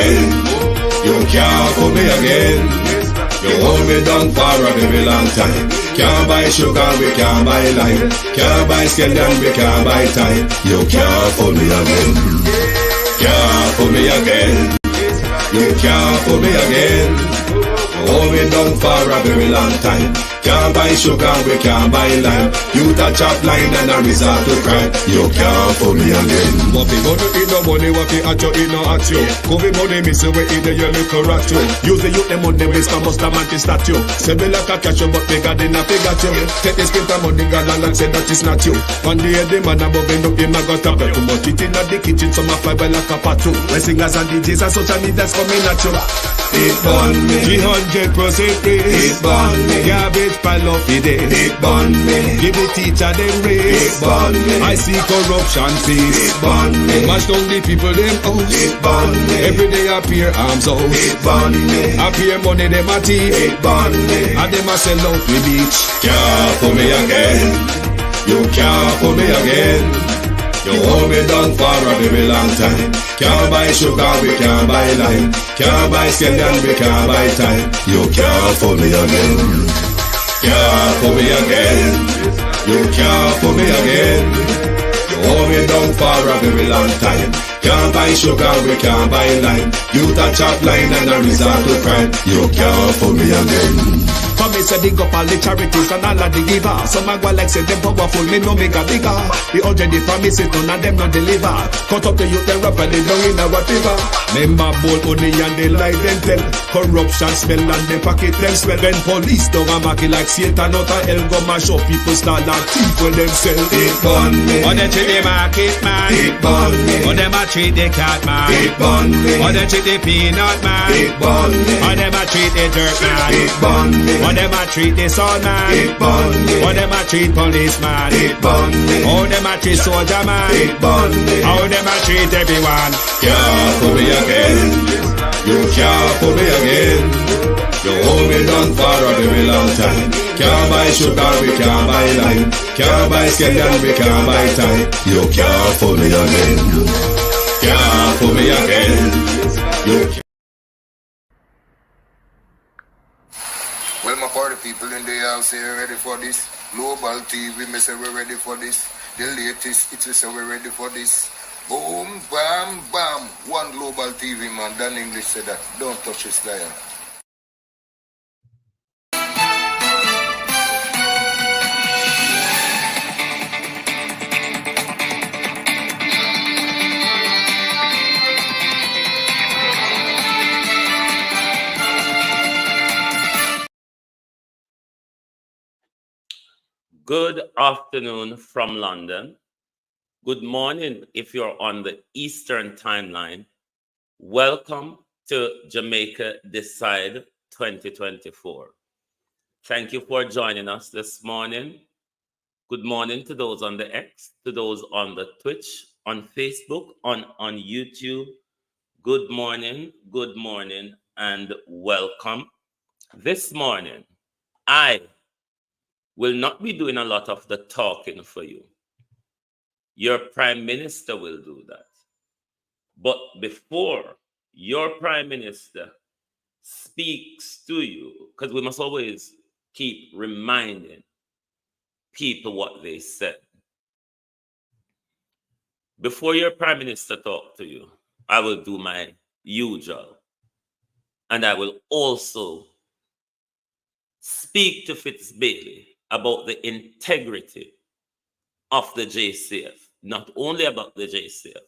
again. You can't fool me again. You hold me down for a very long time. Can't buy sugar, we can't buy lime. Can't buy scallion, we can't buy time. You can't fool me again. Can't fool me again. You can't fool me again. Hold me down for a very long time. Can't buy sugar, we can't buy lime. You touch up line and a resort to crime. You can't fool me again. What people do in no money, what people at you in no at you. Covid money, miss away in the little rat you. Use the youth, the money, waste for most of the statue. Say me like a catch you, but bigger than a figure you. Take the script of money, girl, and say that it's not you. One day the man above end up in my gutter. Too much it in the kitchen, some a fly by like a patu. My singers and DJs and social media's coming at you. It burn me. 300% raise. It burn me. Garbage pile up the day. It burn me. Give the teacher them raise. It burn me. I see corruption face. It burn me. Mash down the people them house. It burn me. Every day appear arms out. It burn me. Appear money them a thief. It burn me. And them a sell out the beach. Can't fool me again. You can't fool me again. You hold me down for a very long time. Can't buy sugar, we can't buy lime. Can't buy scallion, we can't buy time. You can't fool me again. Can't fool me again. You can't fool me again. You hold me down for a very long time. Can't buy sugar, we can't buy lime. You touch up line and a resort to crime. You can't fool me again. For me say dig up all the charities and all of the giver. Some a go like say them powerful, me no make a bigger. The already promises none of them not deliver. Cut up the youth, they rap and they down in a whatever. Member bowl only and they lie them tell. Corruption smell and they pocket them swell. When police don't a market like Satan out of hell, go mash up people start like thief when them sell. It burn me. Or they treat the market man. It burn me. Or them a treat the cat man. It burn me. Or they treat the peanut man. It burn me. Or them a treat the dirt man. It burn me. Or them a treat the son man. It burn me. Or them a treat policeman. It burn me. How them a treat soldier man. It burn me. How them a treat everyone. Can't fool me again. You can't fool me again. You hold me down for a very long time. Can't buy sugar, we can't buy lime. Can't buy scallion, we can't buy time. You can't fool me again. Can't fool me again. You can't. Well, my party people in the house here ready for this. Global TV, me say we're ready for this. The latest, it's say we're ready for this. Boom, bam, bam. One global TV man, Dan English said that. Don't touch his dial. Good afternoon from London. Good morning if you're on the Eastern timeline. Welcome to Jamaica Decide 2024. Thank you for joining us this morning. Good morning to those on the X, to those on the Twitch, on Facebook, on YouTube. Good morning, and welcome. This morning, I will not be doing a lot of the talking for you. Your Prime Minister will do that. But before your Prime Minister speaks to you, because we must always keep reminding people what they said. Before your Prime Minister talk to you, I will do my usual. And I will also speak to Fitzbailey about the integrity of the JCF, not only about the JCF.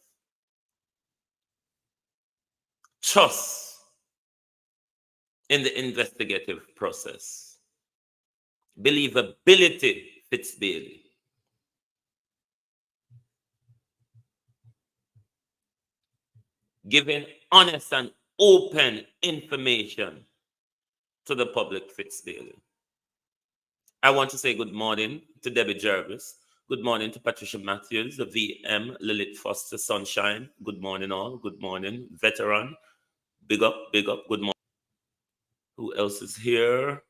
Trust in the investigative process. Believability, Fitzbailey. Giving honest and open information to the public, Fitzbailey. I want to say good morning to Debbie Jervis. Good morning to Patricia Matthews, the VM, Lilith Foster Sunshine. Good morning all. Good morning, Veteran. Big up, good morning. Who else is here?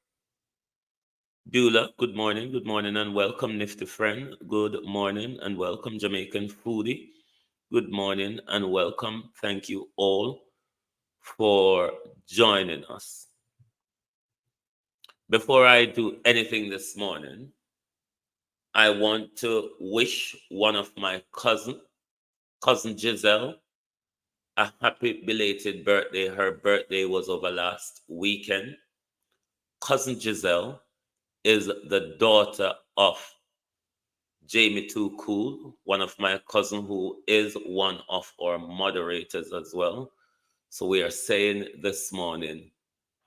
Beulah, good morning and welcome, Nifty Friend. Good morning and welcome, Jamaican Foodie. Good morning and welcome. Thank you all for joining us. Before I do anything this morning, I want to wish one of my cousin Giselle, a happy belated birthday. Her birthday was over last weekend. Cousin Giselle is the daughter of Jamie Too Cool, one of my cousin who is one of our moderators as well. So we are saying this morning,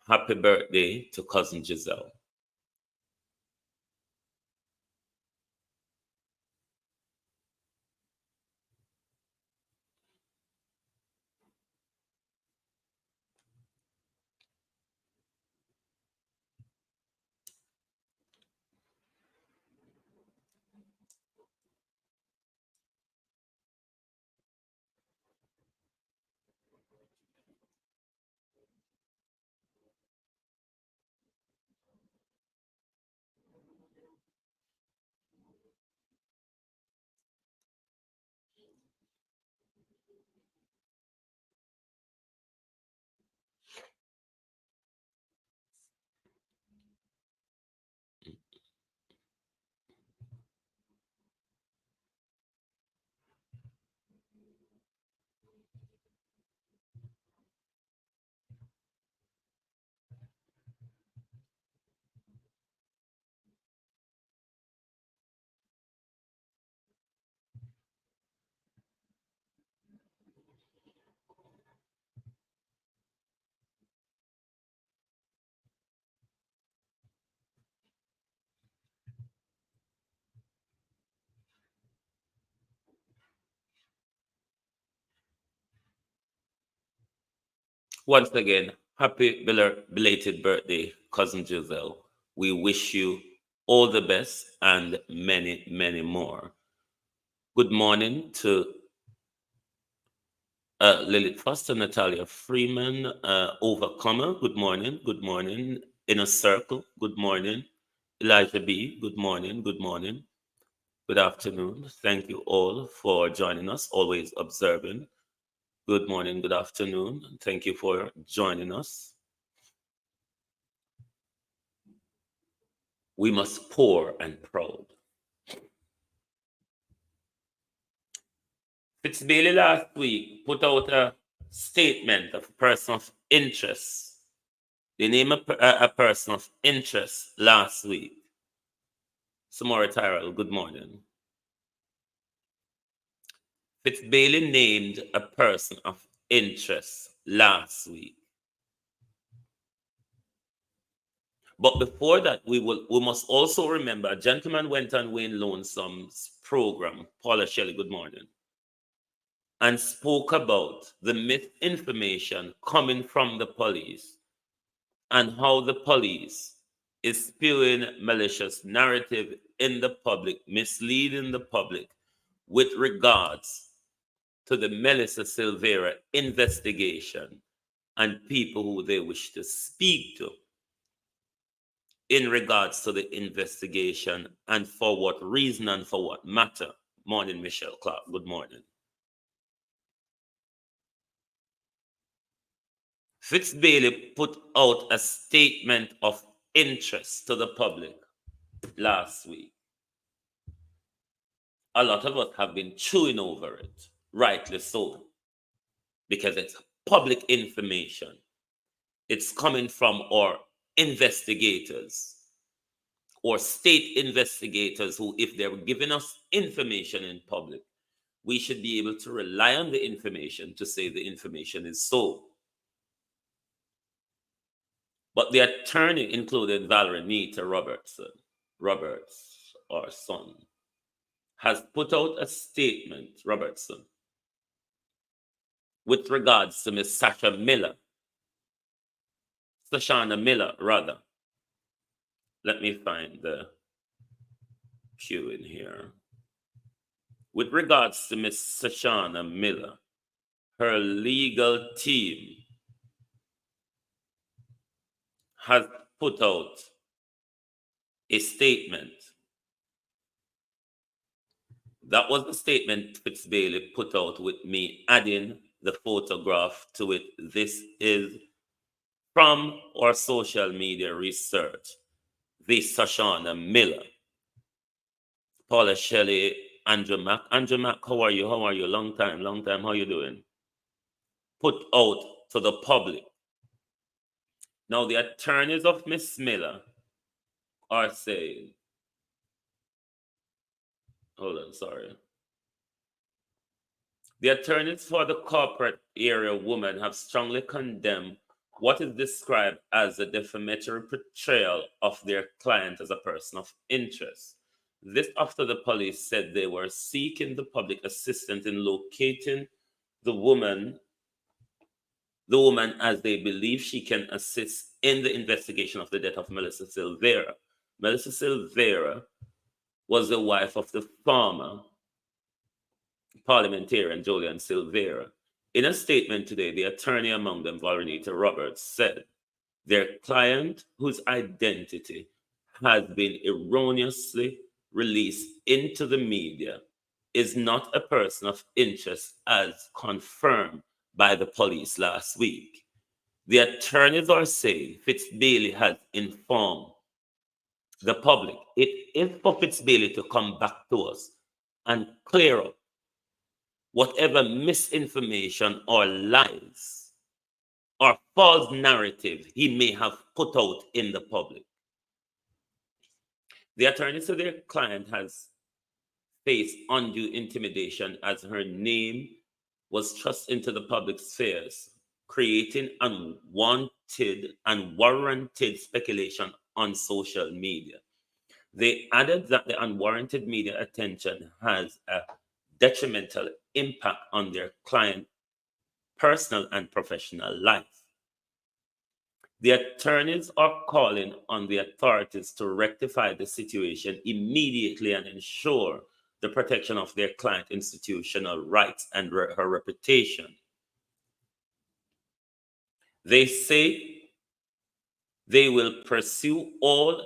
happy birthday to cousin Giselle. Once again, happy belated birthday, cousin Giselle. We wish you all the best and many, many more. Good morning to Lilith Foster, Natalia Freeman, Overcomer. Good morning. Good morning. Inner Circle. Good morning. Elijah B. Good morning. Good morning. Good afternoon. Thank you all for joining us, always observing. Good morning, good afternoon. Thank you for joining us. We must pour and proud. Fitzbailey last week put out a statement of a person of interest. They named a person of interest last week. Samora Tyrell, good morning. Fitzbailey named a person of interest last week. But before that, we must also remember a gentleman went on Wayne Lonesome's program, Paula Shelley, good morning, and spoke about the misinformation coming from the police and how the police is spewing malicious narrative in the public, misleading the public with regards to the Melissa Silvera investigation and people who they wish to speak to in regards to the investigation and for what reason and for what matter. Morning, Michelle Clark. Good morning. Fitzbailey put out a statement of interest to the public last week. A lot of us have been chewing over it, rightly so, because it's public information. It's coming from our investigators or state investigators who, if they're giving us information in public, we should be able to rely on the information to say the information is so. But the attorney, including Valerie Nita Roberts, our son, has put out a statement, Robertson, with regards to Miss Sashana Miller, rather. Let me find the cue in here. With regards to Miss Sashana Miller, her legal team has put out a statement. That was the statement Fitzbailey put out with me adding the photograph to it. This is from our social media research. This Sashana Miller, Paula Shelley, Andrew Mack. Andrew Mack, how are you? How are you? Long time. How you doing? Put out to the public. Now, the attorneys of Miss Miller are saying, hold on, sorry. The attorneys for the corporate area woman have strongly condemned what is described as a defamatory portrayal of their client as a person of interest. This after the police said they were seeking the public assistance in locating the woman as they believe she can assist in the investigation of the death of Melissa Silvera. Melissa Silvera was the wife of the former parliamentarian Julian Silvera. In a statement today, the attorney among them, Valenita Roberts, said their client, whose identity has been erroneously released into the media, is not a person of interest as confirmed by the police last week. The attorneys are saying Fitzbailey has informed the public. It is for Fitzbailey to come back to us and clear up whatever misinformation or lies or false narrative he may have put out in the public. The attorney to their client has faced undue intimidation as her name was thrust into the public spheres, creating unwanted and warranted speculation on social media. They added that the unwarranted media attention has a detrimental impact on their client's personal and professional life. The attorneys are calling on the authorities to rectify the situation immediately and ensure the protection of their client institutional rights and her reputation. They say they will pursue all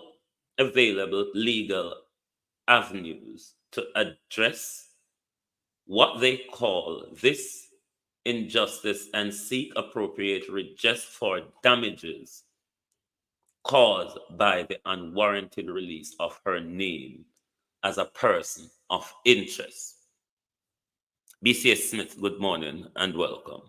available legal avenues to address what they call this injustice and seek appropriate redress for damages caused by the unwarranted release of her name as a person of interest. BCS Smith, good morning and welcome.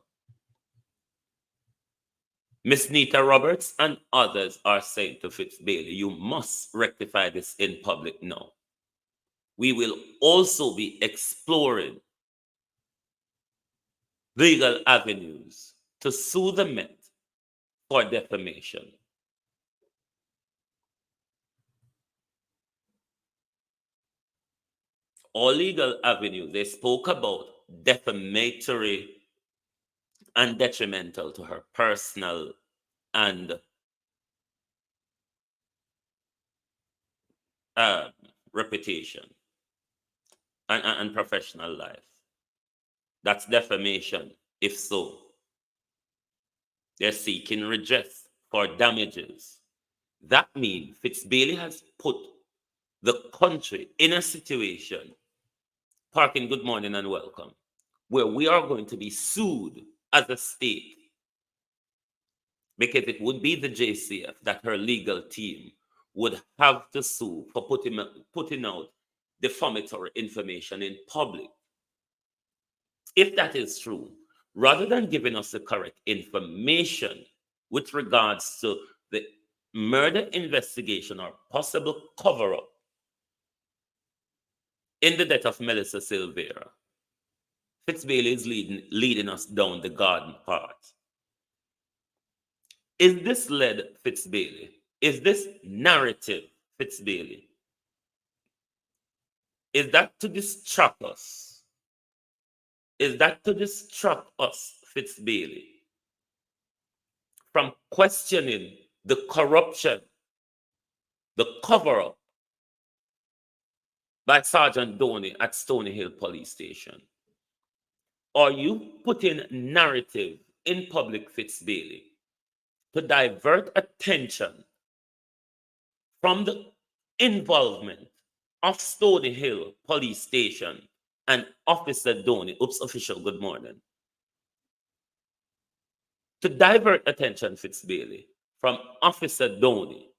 Miss Nita Roberts and others are saying to Fitzbailey, you must rectify this in public now. We will also be exploring legal avenues to sue the Met for defamation. All legal avenues, they spoke about defamatory and detrimental to her personal and reputation and professional life. That's defamation, if so. They're seeking redress for damages. That means Fitzbailey has put the country in a situation, Parkin, good morning and welcome, where we are going to be sued as a state, because it would be the JCF that her legal team would have to sue for putting out defamatory information in public. If that is true, rather than giving us the correct information with regards to the murder investigation or possible cover-up in the death of Melissa Silvera, Fitzbailey is leading us down the garden path. Is this led Fitzbailey? Is this narrative Fitzbailey? Is that to distract us? Is that to distract us, Fitzbailey, from questioning the corruption, the cover-up by Sergeant Doney at Stony Hill Police Station? Are you putting narrative in public, Fitzbailey, to divert attention from the involvement of Stony Hill Police Station and Officer Doney? Oops, official, good morning. to divert attention, Fitzbailey, from Officer Doney,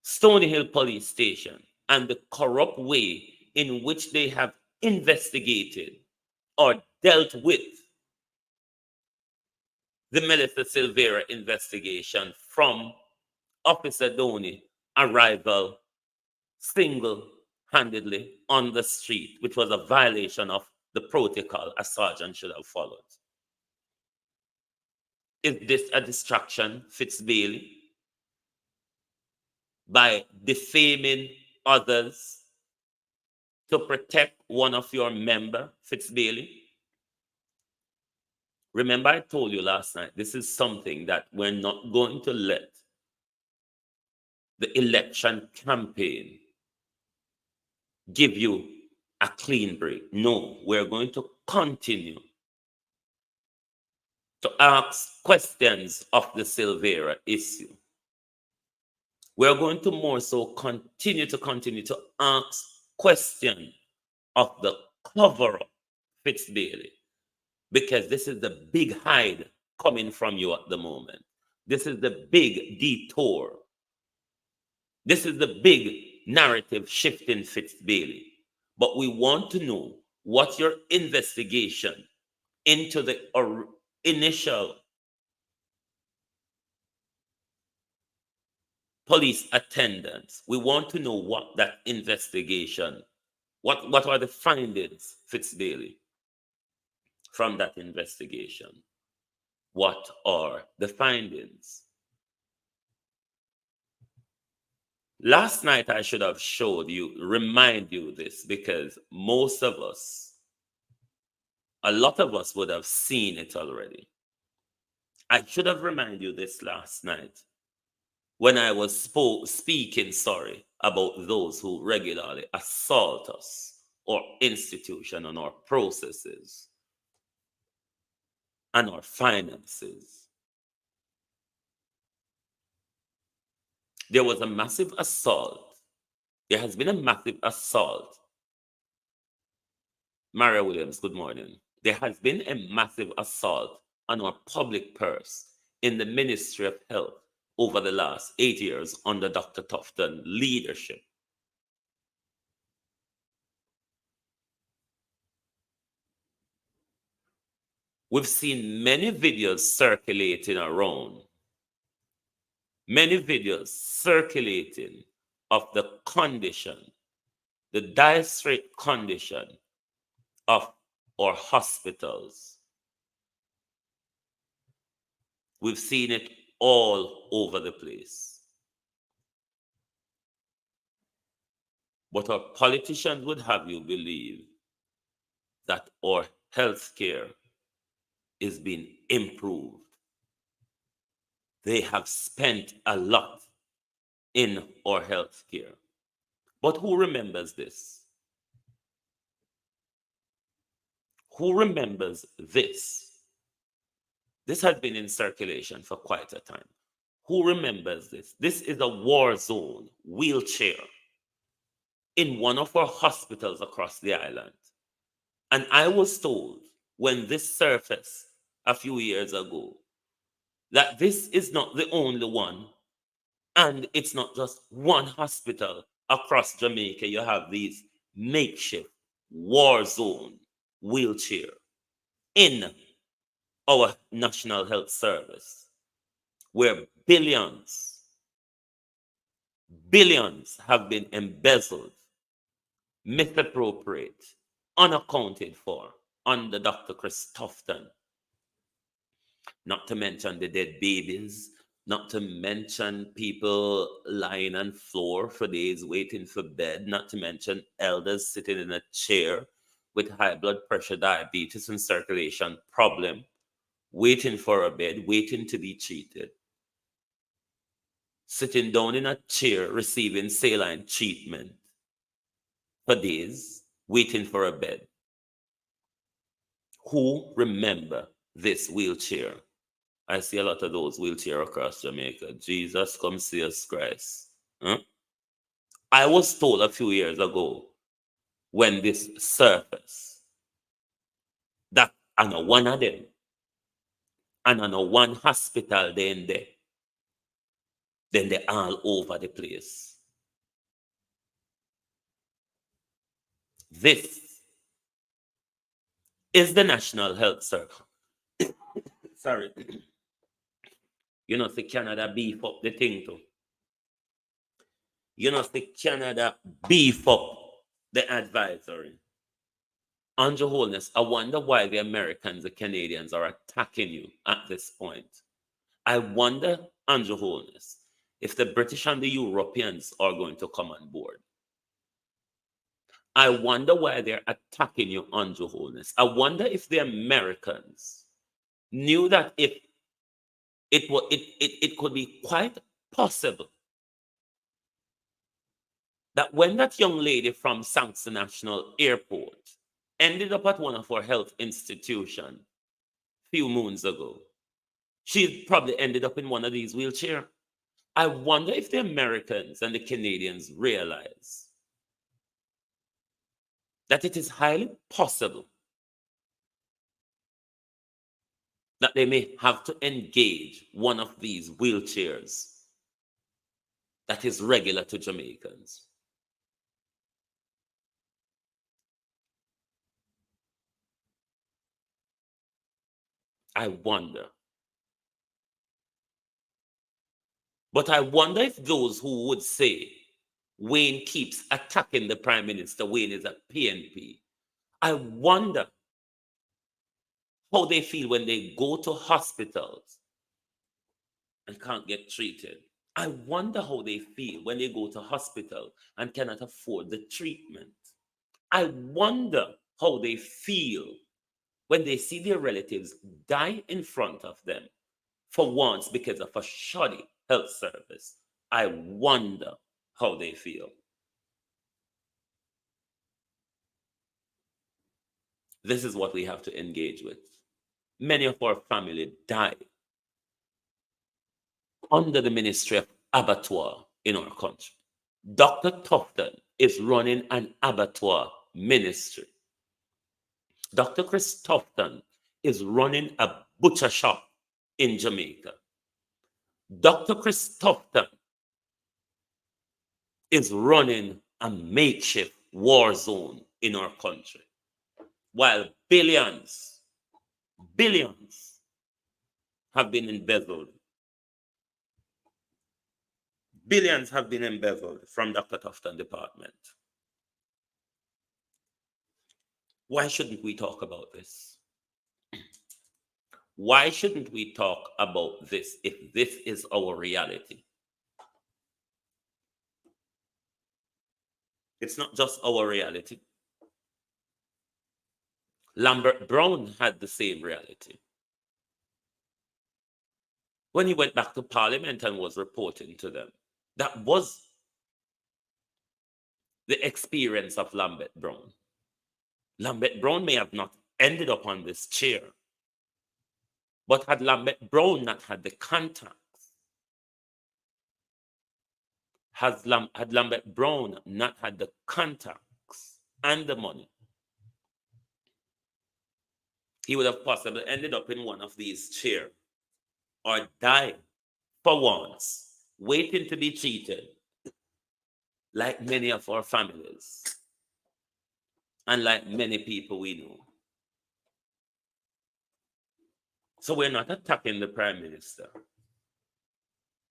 Stony Hill Police Station, and the corrupt way in which they have investigated or dealt with the Melissa Silvera investigation from Officer Doney arrival single-handedly on the street, which was a violation of the protocol a sergeant should have followed. Is this a distraction, Fitzbailey, by defaming others to protect one of your member, Fitzbailey? Remember, I told you last night, this is something that we're not going to let the election campaign give you a clean break. No, we're going to continue to ask questions of the Silvera issue. We're going to more so continue to ask questions of the cover-up, Fitzbailey, because this is the big hide coming from you at the moment. This is the big detour. This is the big narrative shifting, Fitzbailey. But we want to know what your investigation into the initial police attendance. We want to know what that investigation, what are the findings, Fitzbailey, from that investigation? What are the findings? Last night I should have showed you, remind you this, because most of us, a lot of us would have seen it already. I should have reminded you this last night when I was speaking, about those who regularly assault us, our institution and our processes and our finances. There was a massive assault. There has been a massive assault. Maria Williams, good morning. There has been a massive assault on our public purse in the Ministry of Health over the last 8 years under Dr. Tufton's leadership. We've seen many videos circulating around, of the condition, the dire strait condition of our hospitals. We've seen it all over the place. But our politicians would have you believe that our health care is being improved. They have spent a lot in our health care. But who remembers this? Who remembers this? This has been in circulation for quite a time. Who remembers this? This is a war zone wheelchair in one of our hospitals across the island. And I was told when this surfaced a few years ago that this is not the only one, and it's not just one hospital across Jamaica. You have these makeshift war zone wheelchair in our National Health Service, where billions have been embezzled, misappropriated, unaccounted for under Dr. Chris Tufton. Not to mention the dead babies, not to mention people lying on floor for days waiting for bed, not to mention elders sitting in a chair with high blood pressure, diabetes, and circulation problem, waiting for a bed, waiting to be treated. Sitting down in a chair, receiving saline treatment for days, waiting for a bed. Who remember this wheelchair? I see a lot of those wheelchairs across Jamaica. Jesus, come see us, Christ. Huh? I was told a few years ago when this surfaced that I know one of them And on one hospital then they're all over the place. This is the National Health Service. Sorry. You know, see Canada beef up the thing too. You know, see Canada beef up the advisory. On your wholeness, I wonder why the Americans, the Canadians are attacking you at this point. I wonder, on your wholeness, if the British and the Europeans are going to come on board. I wonder why they're attacking you, on your wholeness. I wonder if the Americans knew that if it could be quite possible that when that young lady from Sankson National Airport ended up at one of our health institutions a few moons ago, she probably ended up in one of these wheelchairs. I wonder if the Americans and the Canadians realize that it is highly possible that they may have to engage one of these wheelchairs that is regular to Jamaicans. I wonder. But I wonder if those who would say Wayne keeps attacking the Prime Minister, Wayne is a PNP, I wonder how they feel when they go to hospitals and can't get treated. I wonder how they feel when they go to hospital and cannot afford the treatment. I wonder how they feel when they see their relatives die in front of them for once because of a shoddy health service. I wonder how they feel. This is what we have to engage with. Many of our family die under the Ministry of Abattoir in our country. Dr. Tufton is running an abattoir ministry. Dr. Chris Tufton is running a butcher shop in Jamaica. Dr. Chris Tufton is running a makeshift war zone in our country, while billions have been embezzled. Billions have been embezzled from Dr. Tufton department. Why shouldn't we talk about this? Why shouldn't we talk about this if this is our reality? It's not just our reality. Lambert Brown had the same reality. When he went back to Parliament and was reporting to them, that was the experience of Lambert Brown. Lambert Brown may have not ended up on this chair, but had Lambert Brown not had the contacts, had Lambert Brown not had the contacts and the money, he would have possibly ended up in one of these chairs or died for once, waiting to be treated like many of our families and like many people we know. So we're not attacking the Prime Minister.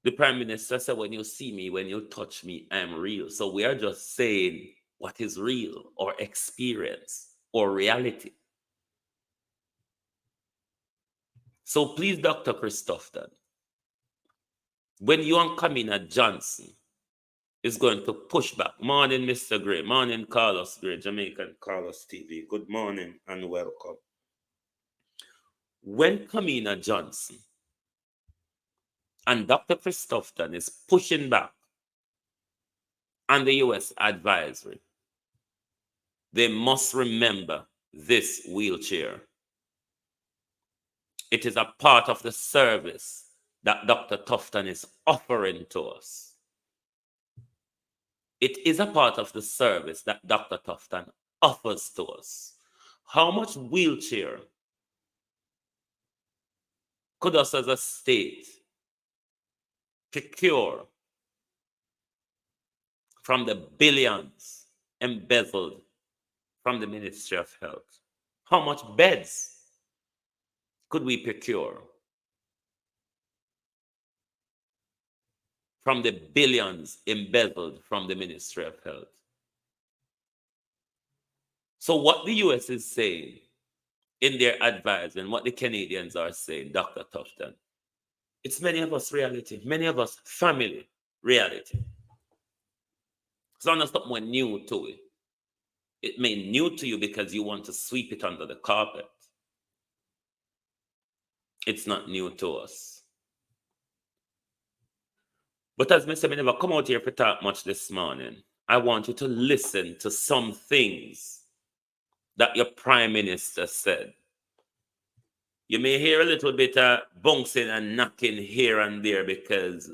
The Prime Minister said, when you see me, when you touch me, I'm real. So we are just saying what is real or experience or reality. So please, Dr. Chris Tufton, when you and Kamina Johnson is going to push back. Morning, Mr. Gray. Morning, Carlos Gray, Jamaican Carlos TV. Good morning and welcome. When Kamina Johnson and Dr. Chris Tufton is pushing back on the U.S. advisory, they must remember this wheelchair. It is a part of the service that Dr. Tufton is offering to us. It is a part of the service that Dr. Tufton offers to us. How much wheelchair could us as a state procure from the billions embezzled from the Ministry of Health? How much beds could we procure from the billions embezzled from the Ministry of Health? So what the US is saying in their advice and what the Canadians are saying, Dr. Tufton, it's many of us reality, many of us family reality. It's not something new to it. It may be new to you because you want to sweep it under the carpet. It's not new to us. But as Mr. I never come out here to talk much this morning, I want you to listen to some things that your Prime Minister said. You may hear a little bit of bouncing and knocking here and there because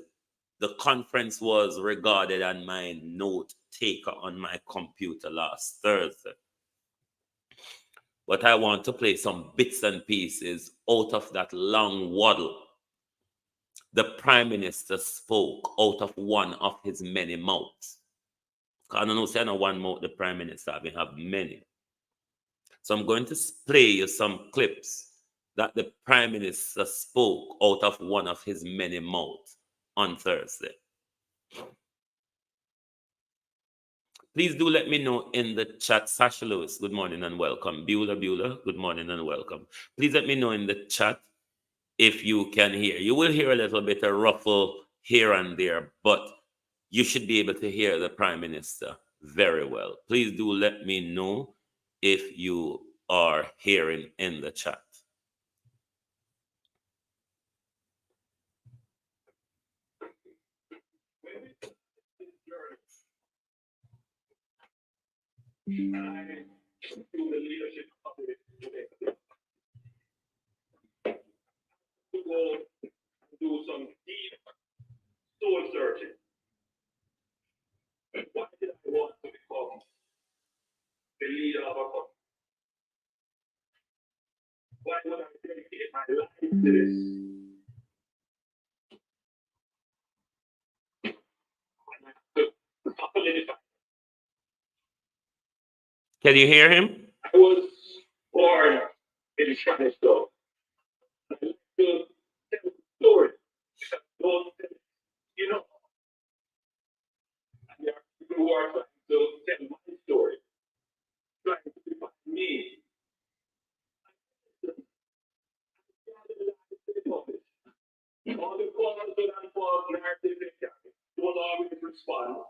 the conference was regarded on my note taker on my computer last Thursday. But I want to play some bits and pieces out of that long waddle. The Prime Minister spoke out of one of his many mouths. I don't know, say I know one mouth the Prime Minister, I have many. So I'm going to play you some clips that the Prime Minister spoke out of one of his many mouths on Thursday. Please do let me know in the chat. Sasha Lewis, good morning and welcome. Beulah, good morning and welcome. Please let me know in the chat if you can hear. You will hear a little bit of ruffle here and there, but you should be able to hear the Prime Minister very well. Please do let me know if you are hearing in the chat. Do some deep soul searching. Why did I want to become the leader of a country? Why would I dedicate my life to this? Can you hear him? I was born in Chicago. I like to tell stories. Those things, you know. And there are people who are trying to tell my story, trying to define me. All the calls and false narrative they carry don't always respond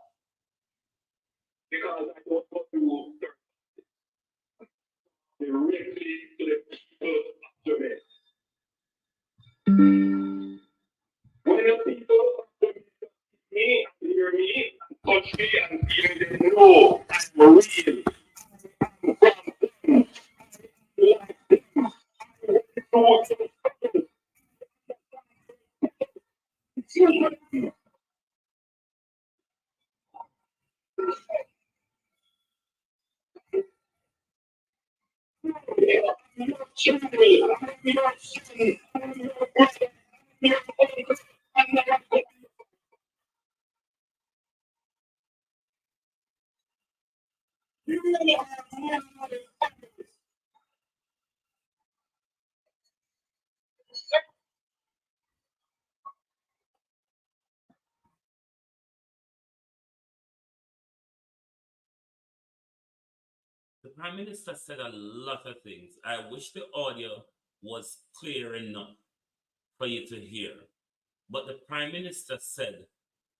because I don't go through directly to the people of Jamaica. When the people of Jamaica see me and hear me and touch me and feel me, they know I'm real. I'm from them. I like them. I want to know The Prime Minister said a lot of things. I wish the audio was clear enough for you to hear. But the Prime Minister said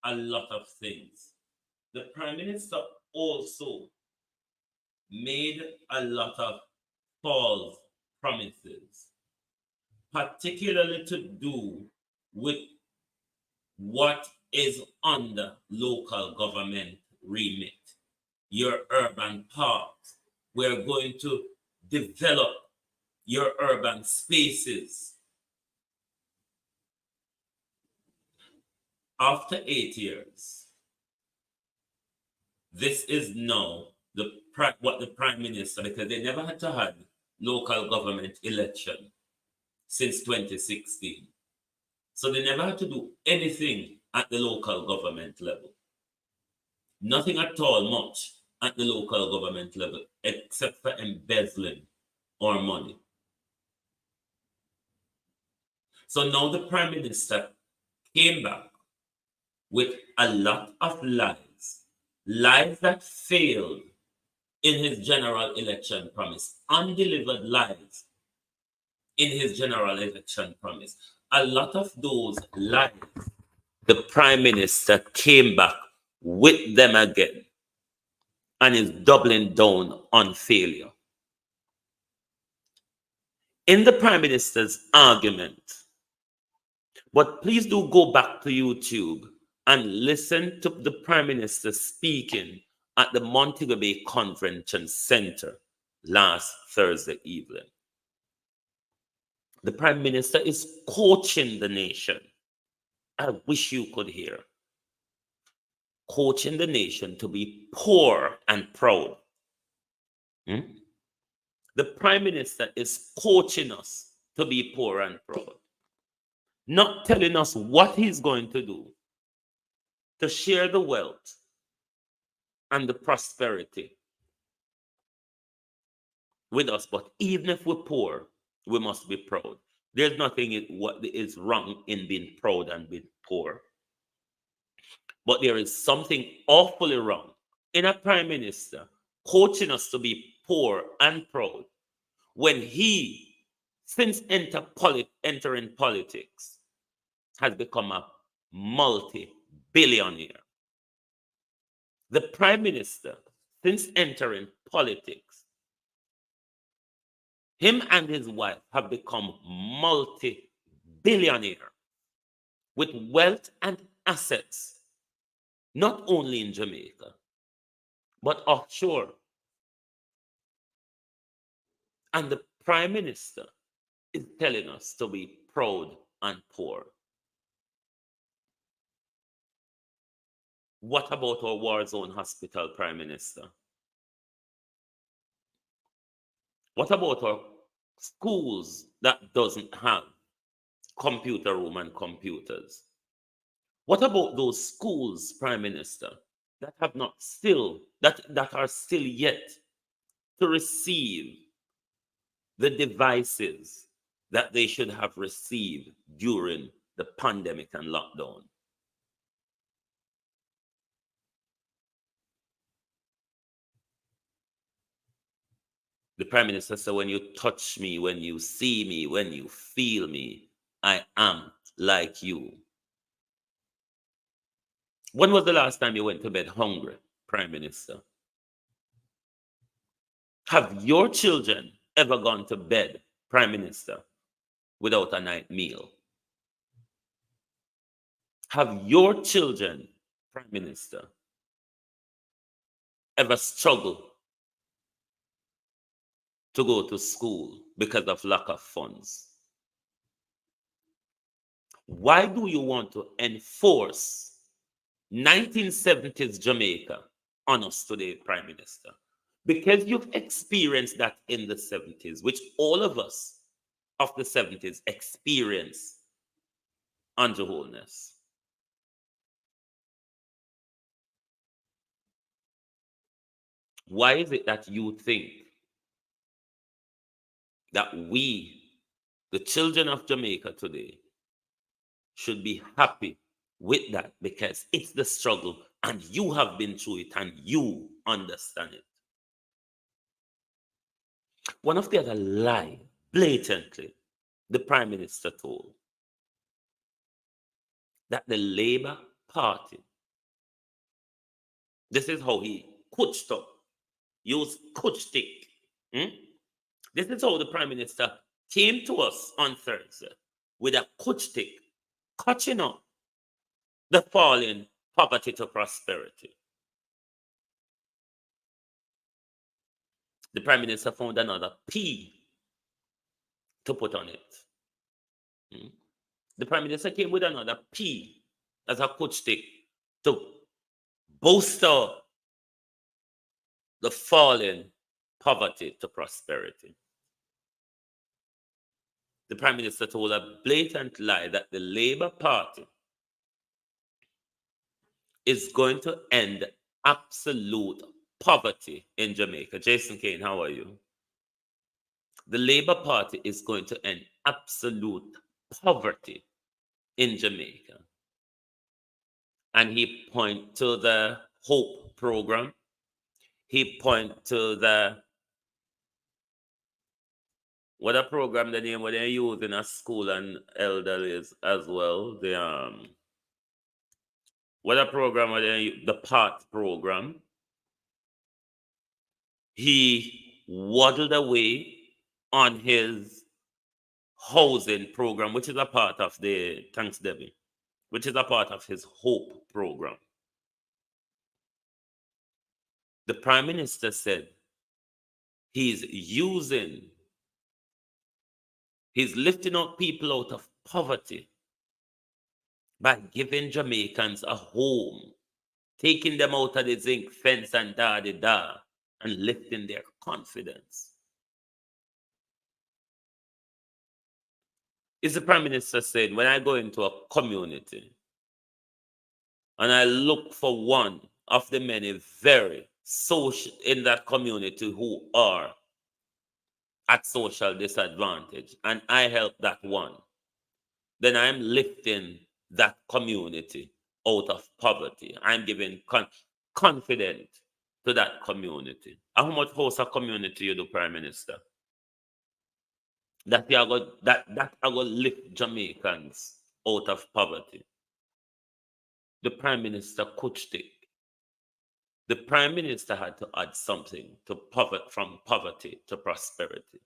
a lot of things. The Prime Minister also made a lot of false promises, particularly to do with what is under local government remit, your urban parks. We're going to develop your urban spaces. After 8 years, this is now what the Prime Minister, because they never had to have local government election since 2016. So they never had to do anything at the local government level. Nothing at all much at the local government level, except for embezzling our money. So now the Prime Minister came back with a lot of lies, lies that failed in his general election promise, undelivered lies in his general election promise. A lot of those lies, the Prime Minister came back with them again and is doubling down on failure. In the Prime Minister's argument, but please do go back to YouTube and listen to the Prime Minister speaking at the Montego Bay Convention Center last Thursday evening. The Prime Minister is coaching the nation. I wish you could hear. Coaching the nation to be poor and proud. The Prime Minister is coaching us to be poor and proud. Not telling us what he's going to do to share the wealth and the prosperity with us. But even if we're poor, we must be proud. There's nothing what is wrong in being proud and being poor. But there is something awfully wrong in a Prime Minister coaching us to be poor and proud when he, since entering politics, has become a multi-billionaire. The Prime Minister, since entering politics, him and his wife have become multi-billionaire with wealth and assets, not only in Jamaica, but offshore. And the Prime Minister is telling us to be proud and poor. What about our war zone hospital, Prime Minister? What about our schools that doesn't have computer room and computers? What about those schools, Prime Minister, that have not still, that are still yet to receive the devices that they should have received during the pandemic and lockdown? The Prime Minister said, when you touch me, when you see me, when you feel me, I am like you. When was the last time you went to bed hungry, Prime Minister? Have your children ever gone to bed, Prime Minister, without a night meal? Have your children, Prime Minister, ever struggled to go to school because of lack of funds? Why do you want to enforce 1970s Jamaica on us today, Prime Minister? Because you've experienced that in the 70s, which all of us of the 70s experience under wholeness. Why is it that you think that we, the children of Jamaica today, should be happy with that? Because it's the struggle and you have been through it and you understand it. One of the other lie, blatantly, the Prime Minister told that the Labour Party, this is how he coached up, used coach stick. This is how the Prime Minister came to us on Thursday with a coach stick, catching up the falling poverty to prosperity. The Prime Minister found another P to put on it. The Prime Minister came with another P as a coach stick to bolster the falling poverty to prosperity. the Prime Minister told a blatant lie that the Labour Party is going to end absolute poverty in Jamaica. Jason Kane, how are you? The Labour Party is going to end absolute poverty in Jamaica. And he point to the Hope program. He point to the what a program the name what they use in a school and elderlies as well. The what a program what they the PATH program. He waddled away on his housing program, which is a part of the thanks Debbie, which is a part of his Hope program. The Prime Minister said he's lifting up people out of poverty by giving Jamaicans a home, taking them out of the zinc fence and da-da-da, and lifting their confidence. Is the Prime Minister saying, when I go into a community and I look for one of the many very social in that community who are at social disadvantage, and I help that one, then I'm lifting that community out of poverty. I'm giving confidence to that community. And how much house a community you do, Prime Minister? That I go lift Jamaicans out of poverty. The Prime Minister could stick. The Prime Minister had to add something to from poverty to prosperity.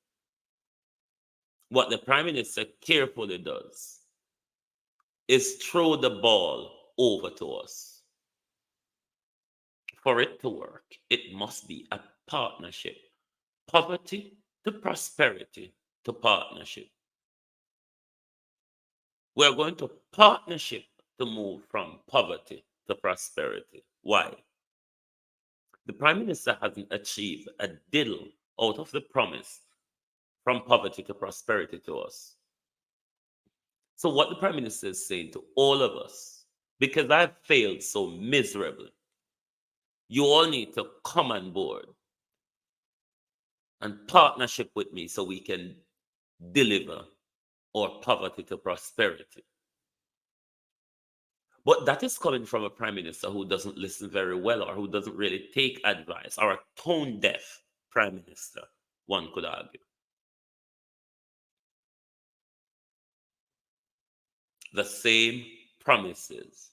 What the Prime Minister carefully does is throw the ball over to us. For it to work, it must be a partnership. Poverty to prosperity to partnership. We're going to partnership to move from poverty to prosperity. Why? The Prime Minister hasn't achieved a diddle out of the promise from poverty to prosperity to us. So what the Prime Minister is saying to all of us, because I've failed so miserably, you all need to come on board and partnership with me so we can deliver our poverty to prosperity. But that is coming from a Prime Minister who doesn't listen very well, or who doesn't really take advice, or a tone-deaf Prime Minister, one could argue. The same promises.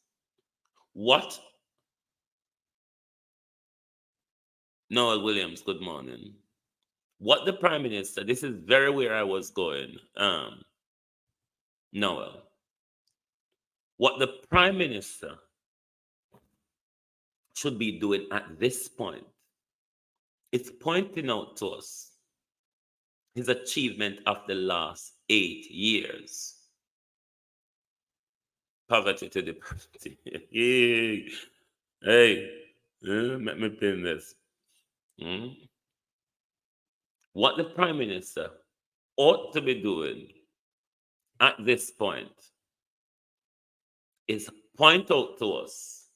What? Noel Williams, good morning. What the Prime Minister, this is very where I was going, Noel. What the Prime Minister should be doing at this point is pointing out to us his achievement of the last 8 years. Poverty to the poverty. Hey, let me pin this. What the Prime Minister ought to be doing at this point is point out to us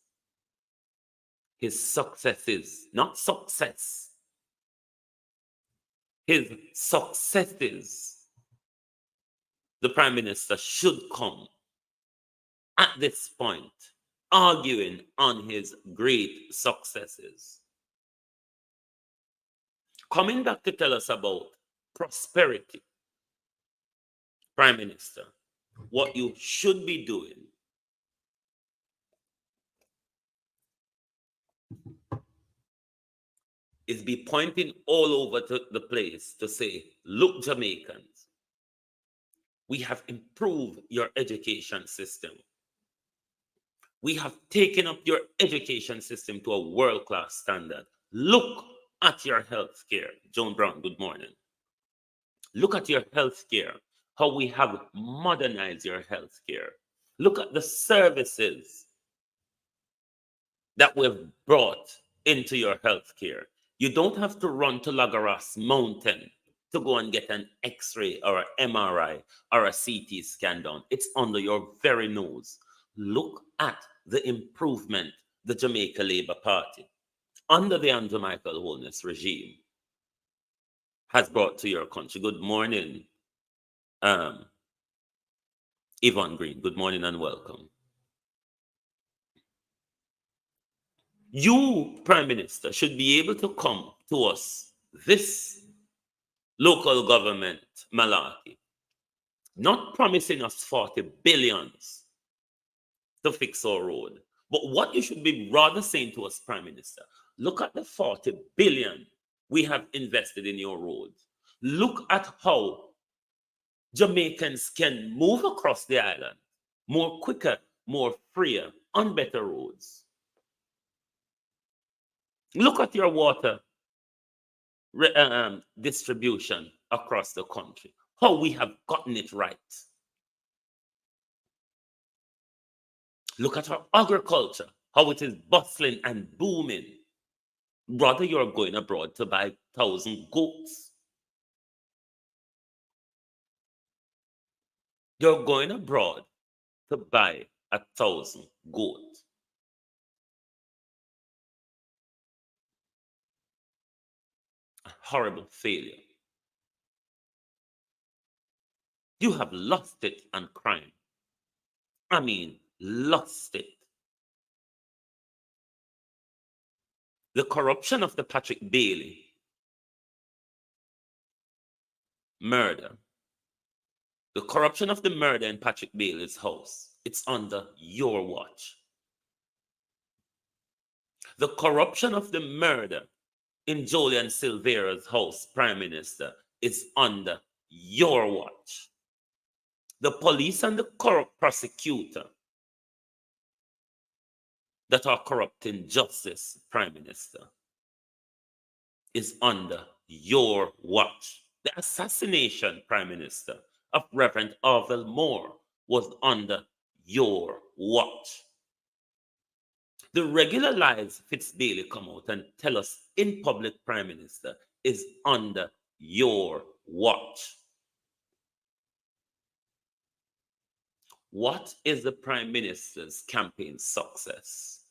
his successes, not success, his successes. The Prime Minister should come at this point arguing on his great successes. Coming back to tell us about prosperity, Prime Minister, what you should be doing is be pointing all over to the place to say, look, Jamaicans, we have improved your education system. We have taken up your education system to a world-class standard. Look at your health care. Joan Brown, good morning. Look at your health care, how we have modernized your health care. Look at the services that we've brought into your health care. You don't have to run to Lagaras Mountain to go and get an X-ray or an MRI or a CT scan done. It's under your very nose. Look at the improvement the Jamaica Labour Party, under the Andrew Michael Holness regime, has brought to your country. Good morning, Yvonne Green. Good morning and welcome. You, Prime Minister, should be able to come to us, this local government malarkey, not promising us 40 billions to fix our road. But what you should be rather saying to us, Prime Minister, look at the 40 billion we have invested in your roads. Look at how Jamaicans can move across the island more quicker, more freer, on better roads. Look at your water distribution across the country, how we have gotten it right. Look at our agriculture, how it is bustling and booming. Rather, you're going abroad to buy 1,000 goats. You're going abroad to buy 1,000 goats. A horrible failure. You have lost it on crime. I mean, lost it. The corruption of the Patrick Bailey murder, the corruption of the murder in Patrick Bailey's house, it's under your watch. The corruption of the murder in Julian Silvera's house, Prime Minister, is under your watch. The police and the corrupt prosecutor that are corrupting justice, Prime Minister, is under your watch. The assassination, Prime Minister, of Reverend Orville Moore was under your watch. The regular lies Fitzbailey come out and tell us in public, Prime Minister, is under your watch. What is the Prime Minister's campaign success?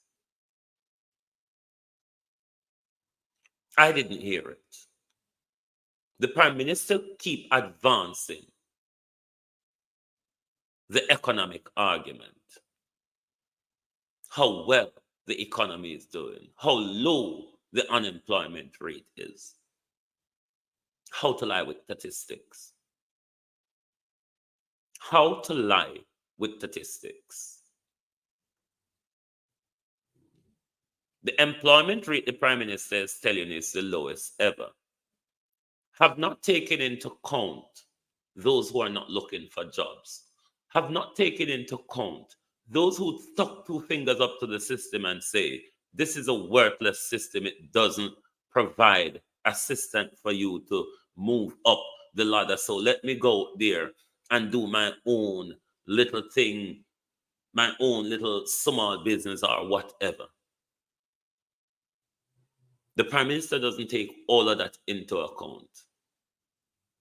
I didn't hear it. The Prime Minister keep advancing the economic argument. How well the economy is doing, how low the unemployment rate is. How to lie with statistics. How to lie with statistics. The employment rate the Prime Minister is telling you is the lowest ever. Have not taken into account those who are not looking for jobs. Have not taken into account those who stuck two fingers up to the system and say, this is a worthless system. It doesn't provide assistance for you to move up the ladder. So let me go there and do my own little thing, my own little small business or whatever. The Prime Minister doesn't take all of that into account.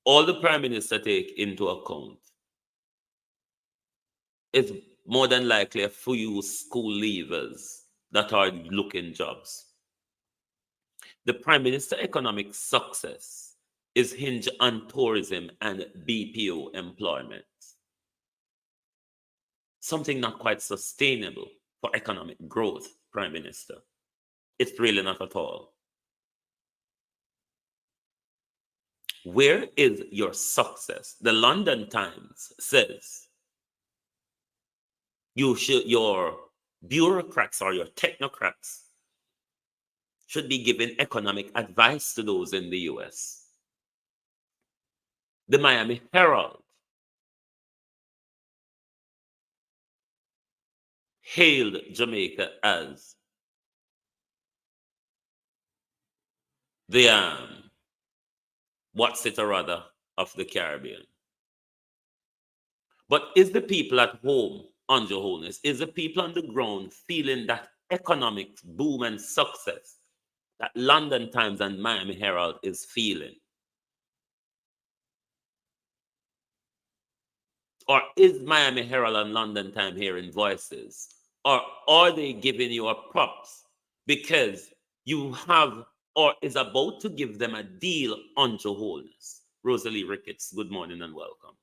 All the Prime Minister take into account is more than likely a few school leavers that are looking jobs. The Prime Minister economic success is hinged on tourism and BPO employment. Something not quite sustainable for economic growth, Prime Minister. It's really not at all. Where is your success? The London Times says your bureaucrats or your technocrats should be giving economic advice to those in the US. The Miami Herald hailed Jamaica as the what's it or other of the Caribbean. But is the people at home, on your wholeness, is the people on the ground feeling that economic boom and success that London Times and Miami Herald is feeling? Or is Miami Herald and London Time hearing voices? Or are they giving you a props because you have or is about to give them a deal on your wholeness? Rosalie Ricketts, good morning and welcome.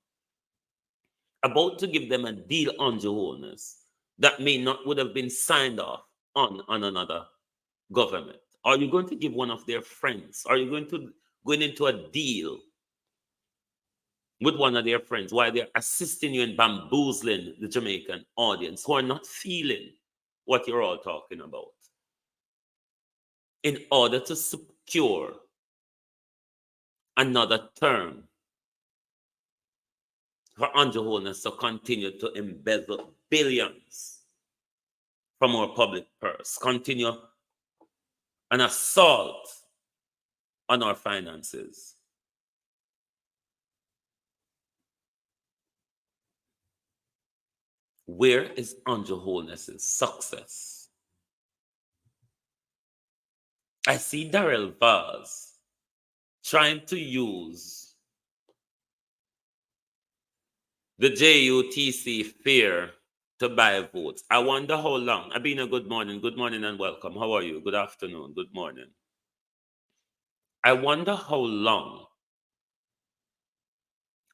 About to give them a deal on your wholeness that may not would have been signed off on another government. Are you going to give one of their friends? Are you going into a deal with one of their friends while they're assisting you in bamboozling the Jamaican audience who are not feeling what you're all talking about in order to secure another term for Andrew Holness to continue to embezzle billions from our public purse, continue an assault on our finances? Where is Andrew Holness's success? I see Darrell Vaz trying to use the JUTC fear to buy votes. I wonder how long. Abina, good morning. Good morning and welcome. How are you? Good afternoon. Good morning. I wonder how long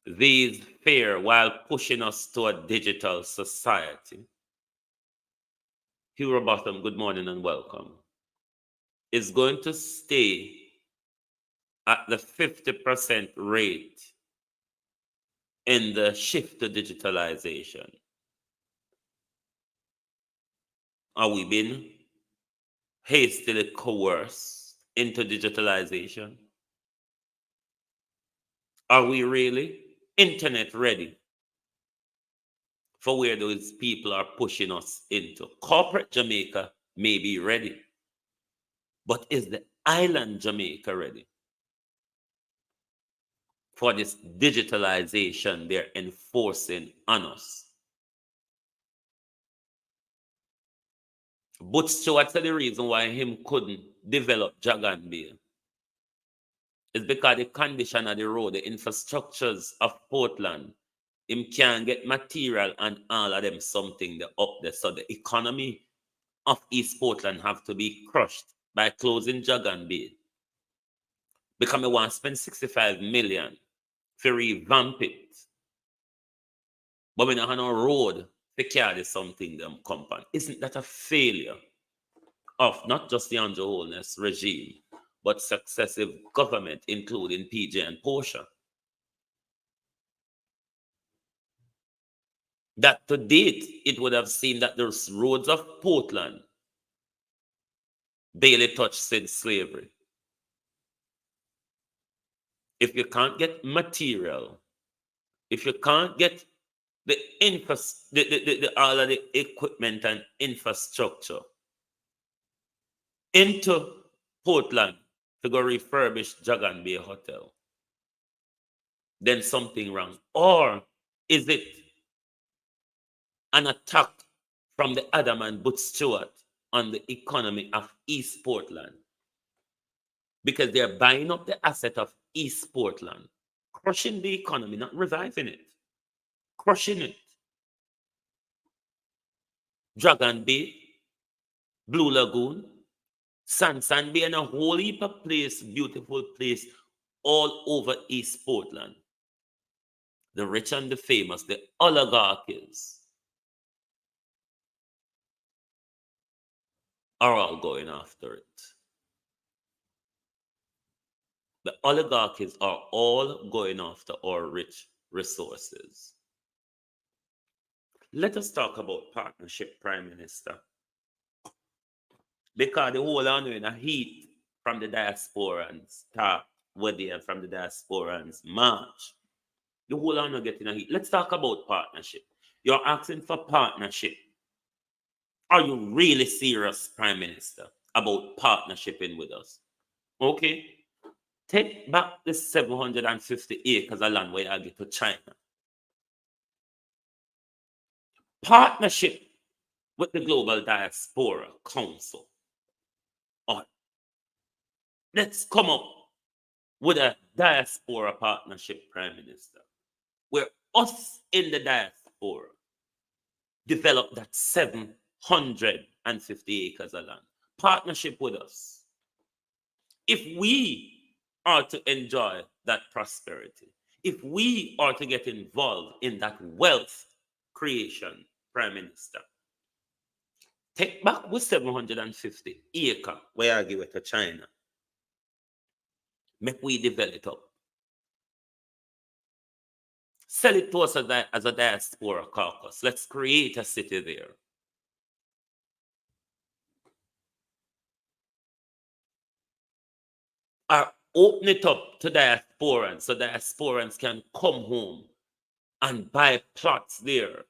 these fear, while pushing us to a digital society. Hugh Bottom, good morning and welcome, is going to stay at the 50% rate in the shift to digitalization. Are we being hastily coerced into digitalization? Are we really internet ready for where those people are pushing us into? Corporate Jamaica may be ready, but is the island Jamaica ready for this digitalization they're enforcing on us? But Stewart said the reason why him couldn't develop Jagan Bay is because the condition of the road, the infrastructures of Portland, him can't get material and all of them something up there. So the economy of East Portland have to be crushed by closing Jagan Bay. Because I want to spend 65 million to revamp it. But we don't have no road to carry something them company. Isn't that a failure of not just the Andrew Holness regime, but successive government, including PJ and Portia? That to date, it would have seemed that the roads of Portland barely touched since slavery. If you can't get material, if you can't get the all of the equipment and infrastructure into Portland to go refurbish Jagan Bay Hotel, then something wrong. Or is it an attack from the other man, But Stewart, on the economy of East Portland? Because they're buying up the asset of East Portland, crushing the economy, not reviving it, crushing it. Dragon Bay, Blue Lagoon, Sansan Bay, and a whole heap of place, beautiful place all over East Portland. The rich and the famous, the oligarchies, are all going after it. The oligarchies are all going after our rich resources. Let us talk about partnership, Prime Minister. Because the whole are in a heat from the diasporans, start with them from the diasporans march. The whole are not getting a heat. Let's talk about partnership. You're asking for partnership. Are you really serious, Prime Minister, about partnershiping with us? Okay. Take back the 750 acres of land where I get to China. Partnership with the Global Diaspora Council. Or let's come up with a diaspora partnership, Prime Minister, where us in the diaspora develop that 750 acres of land. Partnership with us. If we are to enjoy that prosperity, if we are to get involved in that wealth creation, Prime Minister, take back with 750 acres where I give it to China. Make we develop it up. Sell it to us as a diaspora caucus. Let's create a city there. Or open it up to diasporans so diasporans can come home and buy plots there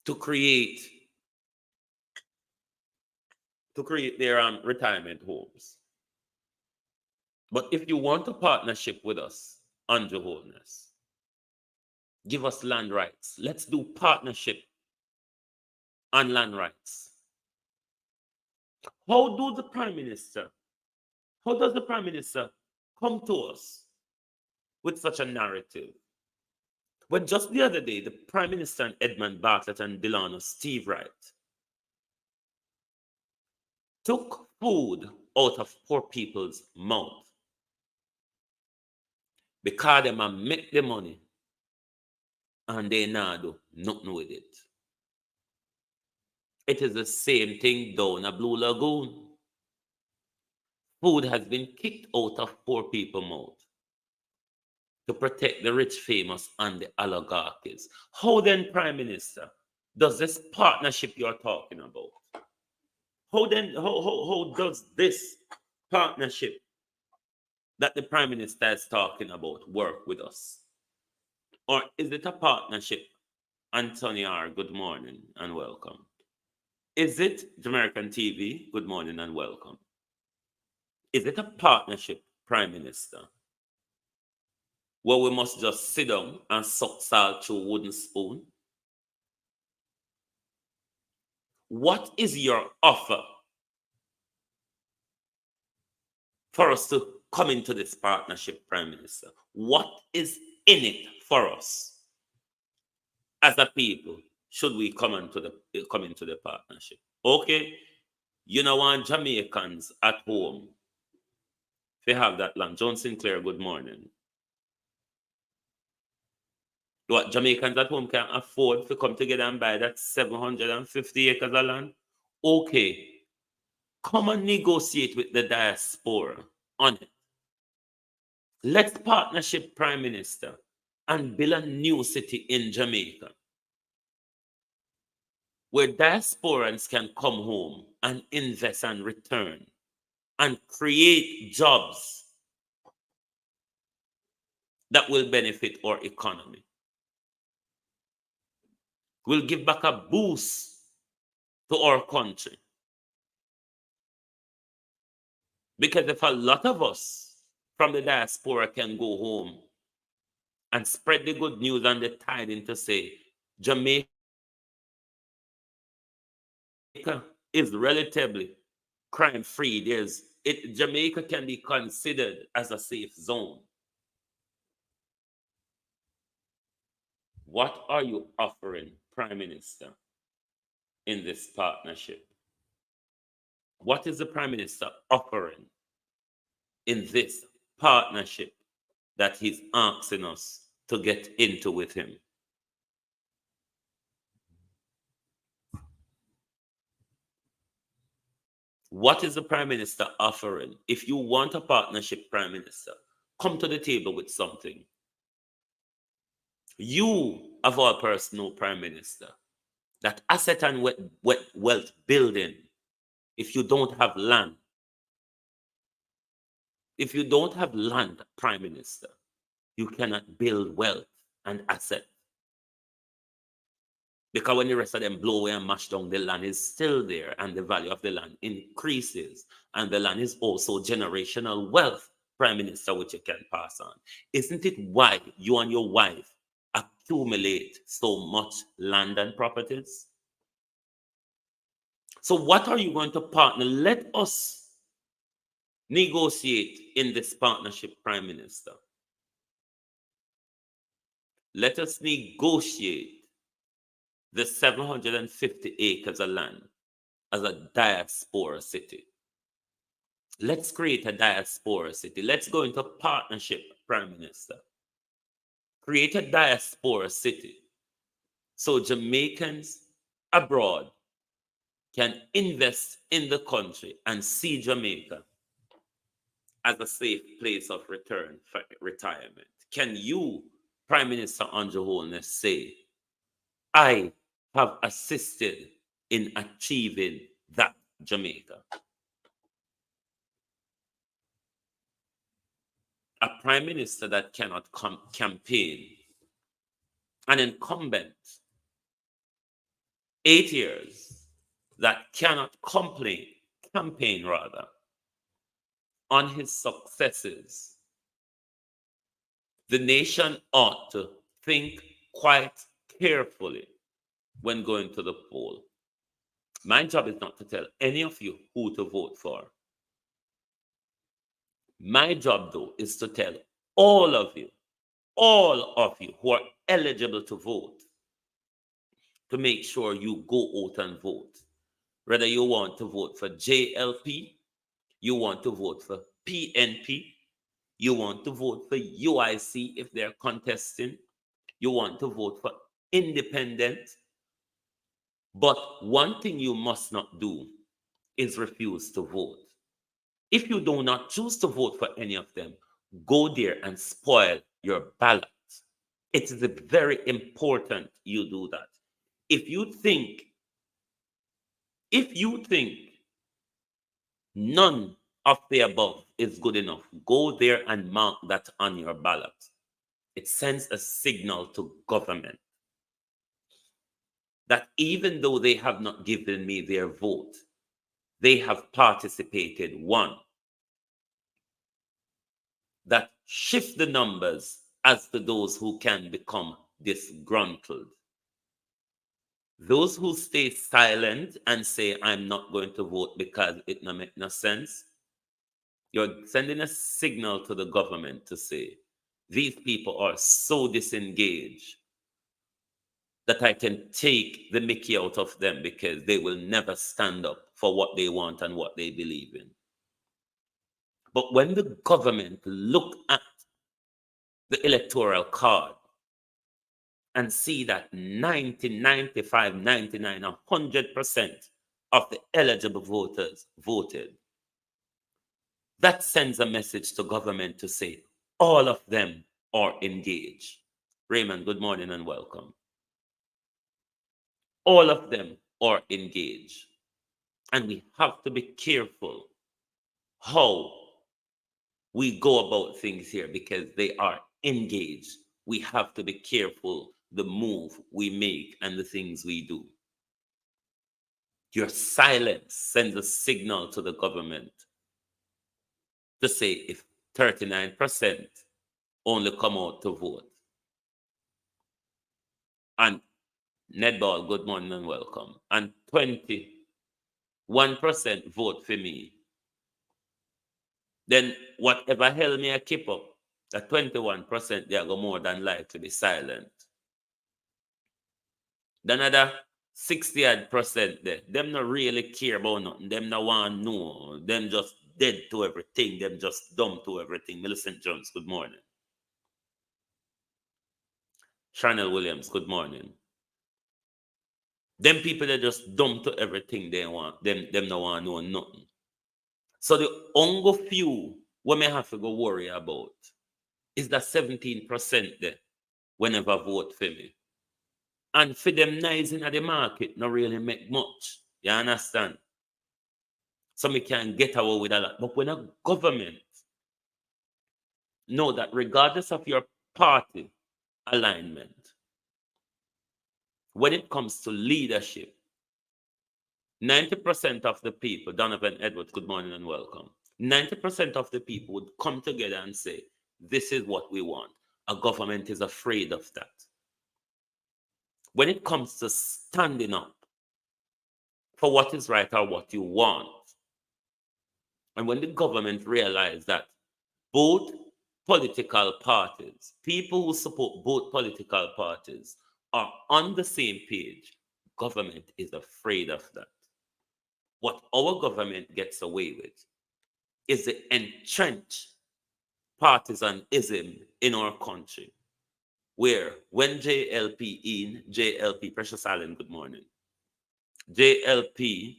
to create their retirement homes. But if you want a partnership with us on Jehovah's, give us land rights. Let's do partnership on land rights. How does the Prime Minister come to us with such a narrative? When just the other day, the Prime Minister and Edmund Bartlett and Delano Steve Wright took food out of poor people's mouth because they might make the money and they not do nothing with it. It is the same thing down at Blue Lagoon. Food has been kicked out of poor people's mouth to protect the rich, famous, and the oligarchies. How then, Prime Minister, does this partnership you're talking about? How does this partnership that the Prime Minister is talking about work with us? Or is it a partnership? Anthony R., good morning and welcome. Is it Jamaican TV? Good morning and welcome. Is it a partnership, Prime Minister, where we must just sit down and suck salt through a wooden spoon? What is your offer for us to come into this partnership, Prime Minister? What is in it for us as a people? Should we come into the partnership? Okay, you know, want Jamaicans at home. If you have that land, John Sinclair, good morning. What Jamaicans at home can afford to come together and buy that 750 acres of land? Okay, come and negotiate with the diaspora on it. Let's partnership, Prime Minister, and build a new city in Jamaica where diasporans can come home and invest and return and create jobs that will benefit our economy. We'll give back a boost to our country. Because if a lot of us from the diaspora can go home and spread the good news and the tidings to say, Jamaica is relatively crime-free. Jamaica can be considered as a safe zone. What are you offering, Prime Minister, in this partnership? What is the Prime Minister offering in this partnership that he's asking us to get into with him? What is the Prime Minister offering? If you want a partnership, Prime Minister, come to the table with something. You, of all personal Prime Minister, that asset and wealth building, if you don't have land, Prime Minister, you cannot build wealth and asset. Because when the rest of them blow away and mash down, the land is still there and the value of the land increases. And the land is also generational wealth, Prime Minister, which you can pass on. Isn't it why you and your wife accumulate so much land and properties? So what are you going to partner? Let us negotiate in this partnership, Prime Minister. let us negotiate the 750 acres of land as a diaspora city. Let's create a diaspora city. Let's go into partnership, Prime Minister. Create a diaspora city so Jamaicans abroad can invest in the country and see Jamaica as a safe place of return for retirement. Can you, Prime Minister Andrew Holness, say, I have assisted in achieving that Jamaica? A prime minister that cannot campaign, an incumbent, 8 years, that cannot campaign rather, on his successes, the nation ought to think quite carefully when going to the poll. My job is not to tell any of you who to vote for. My job, though, is to tell all of you who are eligible to vote, to make sure you go out and vote. Whether you want to vote for JLP, you want to vote for PNP, you want to vote for UIC if they're contesting, you want to vote for independent. But one thing you must not do is refuse to vote. If you do not choose to vote for any of them, go there and spoil your ballot. It is very important you do that. If you think none of the above is good enough, go there and mark that on your ballot. It sends a signal to government that even though they have not given me their vote, they have participated. One, that shift the numbers as to those who can become disgruntled. Those who stay silent and say, I'm not going to vote because it no make no sense, you're sending a signal to the government to say, these people are so disengaged that I can take the mickey out of them because they will never stand up for what they want and what they believe in. But when the government look at the electoral card and see that 90, 95, 99, 100% of the eligible voters voted, that sends a message to government to say, all of them are engaged. Raymond, good morning and welcome. All of them are engaged. And we have to be careful how we go about things here because they are engaged. We have to be careful the move we make and the things we do. Your silence sends a signal to the government to say if 39% only come out to vote. And Nedball, good morning and welcome. And 21% vote for me. Then whatever hell me I keep up, the 21% they are go more than like to be silent. Then another 60% there, them not really care about nothing. Them not want to know. Them just dead to everything. Them just dumb to everything. Millicent Jones, good morning. Chanel Williams, good morning. Them people that just dumb to everything they want. Them not want to know nothing. So the only few we may have to go worry about is that 17% there whenever vote for me. And for them nice in the market, not really make much. You understand? So we can get away with a lot. But when a government know that regardless of your party alignment, when it comes to leadership, 90% of the people, Donovan Edwards, good morning and welcome. 90% of the people would come together and say, this is what we want. A government is afraid of that. When it comes to standing up for what is right or what you want, and when the government realizes that both political parties, people who support both political parties, are on the same page, government is afraid of that. What our government gets away with is the entrenched partisanism in our country, where when JLP, Precious Island, good morning. JLP,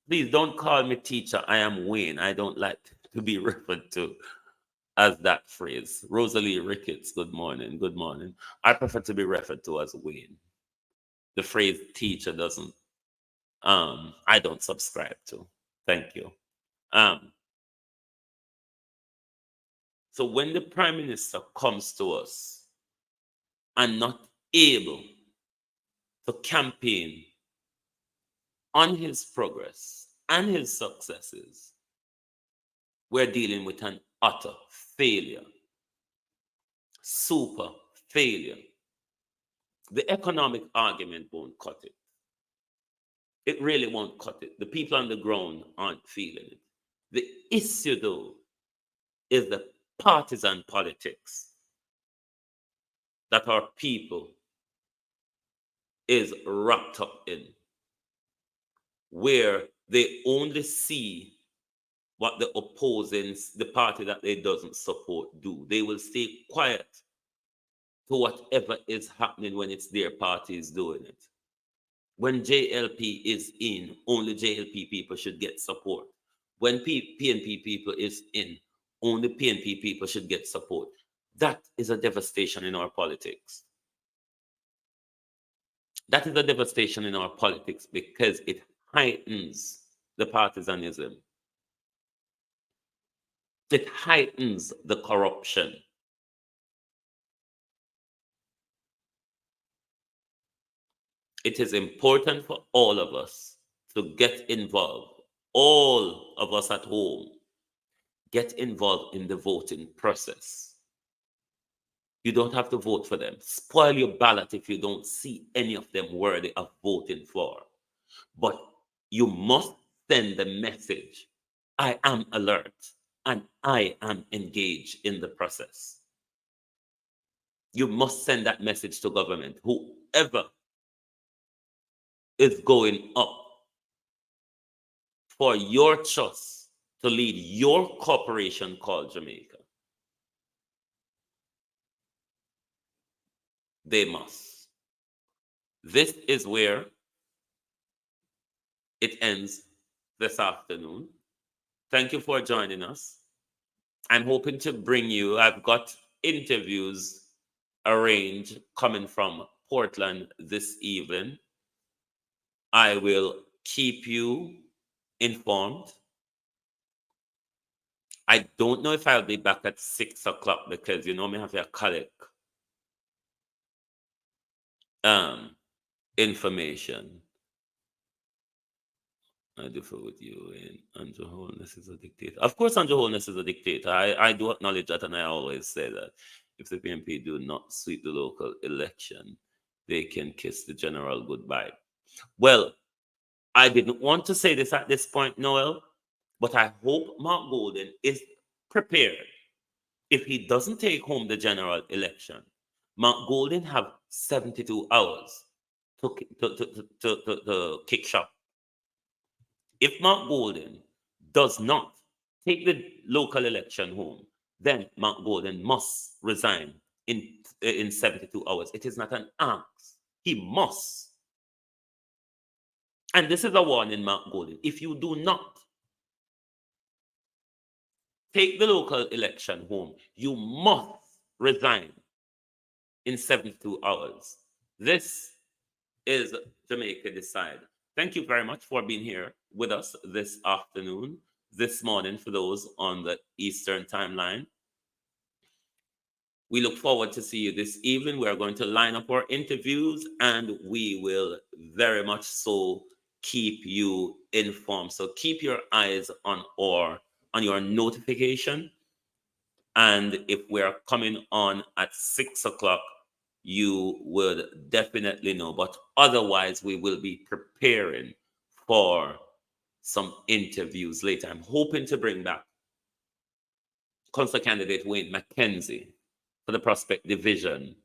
please don't call me teacher, I am Wayne. I don't like to be referred to as that phrase. Rosalie Ricketts, good morning, good morning. I prefer to be referred to as Wayne. The phrase teacher doesn't, I don't subscribe to. Thank you. So when the Prime Minister comes to us and not able to campaign on his progress and his successes, we're dealing with an utter failure, super failure. The economic argument won't cut it. It really won't cut it. The people on the ground aren't feeling it. The issue, though, is the partisan politics that our people is wrapped up in, where they only see what the opposing, the party that they doesn't support, do. They will stay quiet to whatever is happening when it's their party is doing it. When JLP is in, only JLP people should get support. When PNP people is in, only PNP people should get support. That is a devastation in our politics. That is a devastation in our politics because it heightens the partisanism. It heightens the corruption. It is important for all of us to get involved. All of us at home, get involved in the voting process. You don't have to vote for them. Spoil your ballot if you don't see any of them worthy of voting for. But you must send the message, I am alert and I am engaged in the process. You must send that message to government. Whoever is going up for your trust to lead your corporation called Jamaica, they must. This is where it ends this afternoon. Thank you for joining us. I'm hoping to bring you, I've got interviews arranged coming from Portland this evening. I will keep you informed. I don't know if I'll be back at 6 o'clock because you know me have a collect information. I differ with you, and Andrew Holness is a dictator. Of course, Andrew Holness is a dictator. I do acknowledge that, and I always say that if the PNP do not sweep the local election, they can kiss the general goodbye. Well, I didn't want to say this at this point, Noel, but I hope Mark Golden is prepared. If he doesn't take home the general election, Mark Golden have 72 hours to kick shop. If Mark Golden does not take the local election home, then Mark Golden must resign in 72 hours. It is not an ask. He must. And this is a warning, Mark Golden. If you do not take the local election home, you must resign in 72 hours. This is Jamaica Decide. Thank you very much for being here with us this afternoon, this morning for those on the Eastern timeline. We look forward to see you this evening. We are going to line up our interviews and we will very much so keep you informed. So keep your eyes on your notification. And if we're coming on at 6 o'clock, you would definitely know. But otherwise, we will be preparing for some interviews later. I'm hoping to bring back Council candidate Wayne McKenzie for the Prospect Division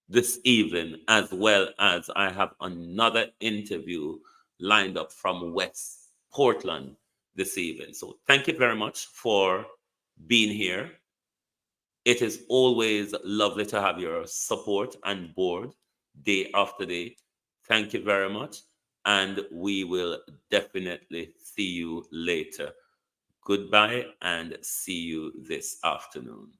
this evening, as well as I have another interview lined up from West Portland this evening. So thank you very much for being here. It is always lovely to have your support and board day after day. Thank you very much. And we will definitely see you later. Goodbye and see you this afternoon.